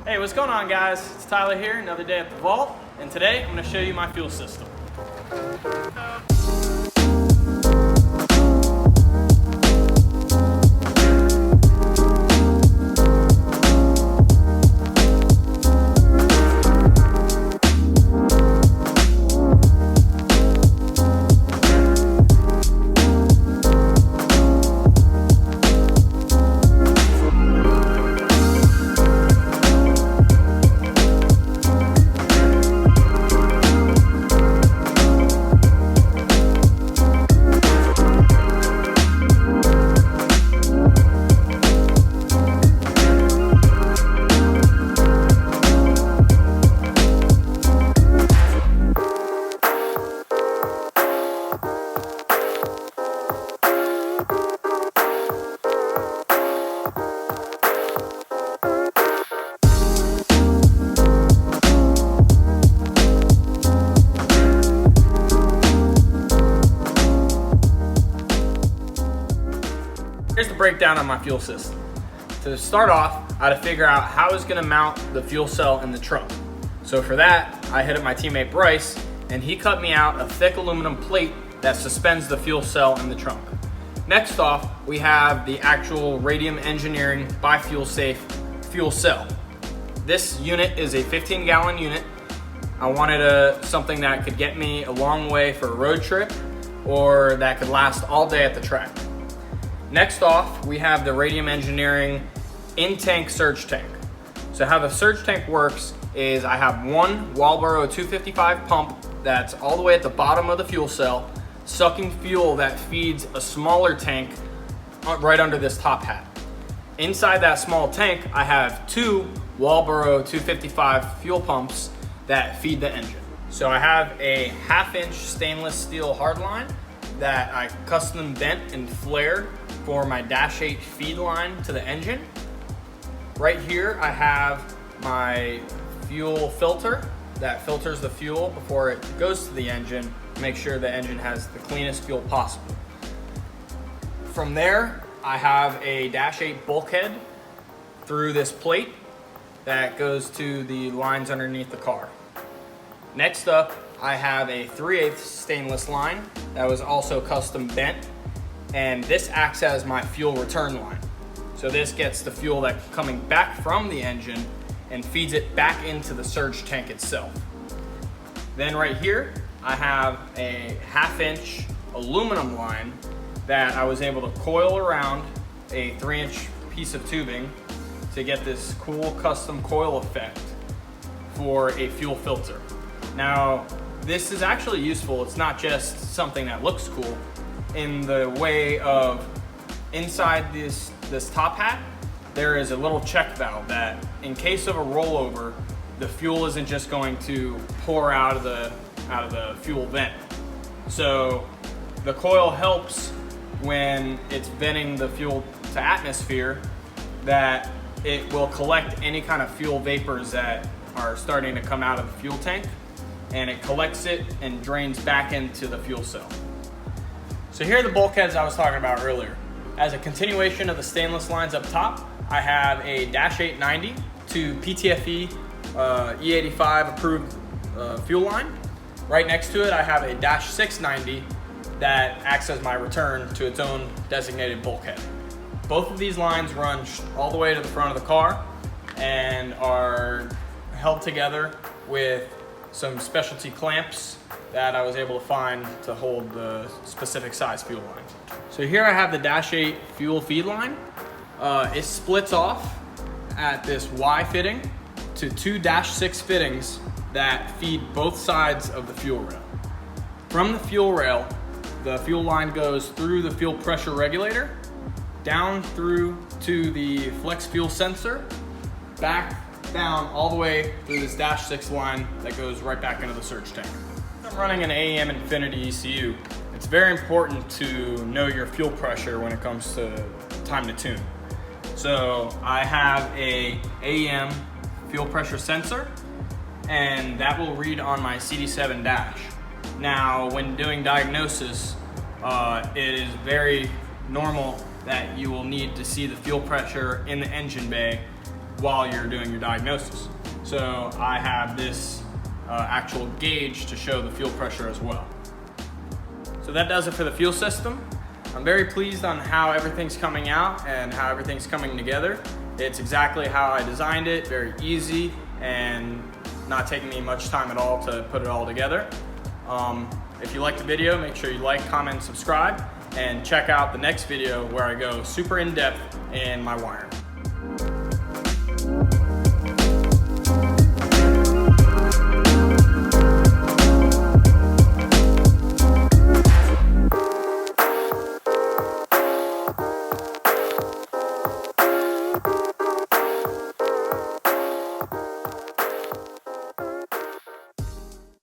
Hey, what's going on, guys? It's Tyler here, another day at the vault, and today I'm going to show you my fuel system. Here's the breakdown on my fuel system. To start off, I had to figure out how I was going to mount the fuel cell in the trunk. So for that, I hit up my teammate Bryce, and he cut me out a thick aluminum plate that suspends the fuel cell in the trunk. Next off, we have the actual Radium Engineering bi-fuel safe fuel cell. This unit is a 15-gallon unit. I wanted something that could get me a long way for a road trip or that could last all day at the track. Next off, we have the Radium Engineering in-tank surge tank. So how the surge tank works is I have one Walboro 255 pump that's all the way at the bottom of the fuel cell, sucking fuel that feeds a smaller tank right under this top hat. Inside that small tank, I have two Walboro 255 fuel pumps that feed the engine. So I have a 1/2-inch stainless steel hardline that I custom bent and flared for my Dash 8 feed line to the engine. Right here I have my fuel filter that filters the fuel before it goes to the engine to make sure the engine has the cleanest fuel possible. From there, I have a Dash 8 bulkhead through this plate that goes to the lines underneath the car. Next up, I have a 3/8 stainless line that was also custom bent, and this acts as my fuel return line. So this gets the fuel that's coming back from the engine and feeds it back into the surge tank itself. Then right here, I have a 1/2-inch aluminum line that I was able to coil around a 3-inch piece of tubing to get this cool custom coil effect for a fuel filter. Now, this is actually useful. It's not just something that looks cool. In the way of inside this top hat, there is a little check valve that in case of a rollover, the fuel isn't just going to pour out of the fuel vent. So the coil helps when it's venting the fuel to atmosphere, that it will collect any kind of fuel vapors that are starting to come out of the fuel tank, and it collects it and drains back into the fuel cell. So here are the bulkheads I was talking about earlier. As a continuation of the stainless lines up top, I have a Dash 890 to PTFE E85 approved fuel line. Right next to it, I have a Dash 690 that acts as my return to its own designated bulkhead. Both of these lines run all the way to the front of the car and are held together with some specialty clamps that I was able to find to hold the specific size fuel line. So here I have the Dash 8 fuel feed line. It splits off at this Y fitting to two Dash 6 fittings that feed both sides of the fuel rail. From the fuel rail, the fuel line goes through the fuel pressure regulator, down through to the flex fuel sensor, back down all the way through this Dash 6 line that goes right back into the surge tank. I'm running an AEM Infinity ECU. It's very important to know your fuel pressure when it comes to time to tune. So I have a AEM fuel pressure sensor, and that will read on my CD7 dash. Now, when doing diagnosis, it is very normal that you will need to see the fuel pressure in the engine bay while you're doing your diagnosis. So I have this actual gauge to show the fuel pressure as well. So that does it for the fuel system. I'm very pleased on how everything's coming out and how everything's coming together. It's exactly how I designed it, very easy and not taking me much time at all to put it all together. If you liked the video, make sure you like, comment, and subscribe, and check out the next video where I go super in depth in my wiring.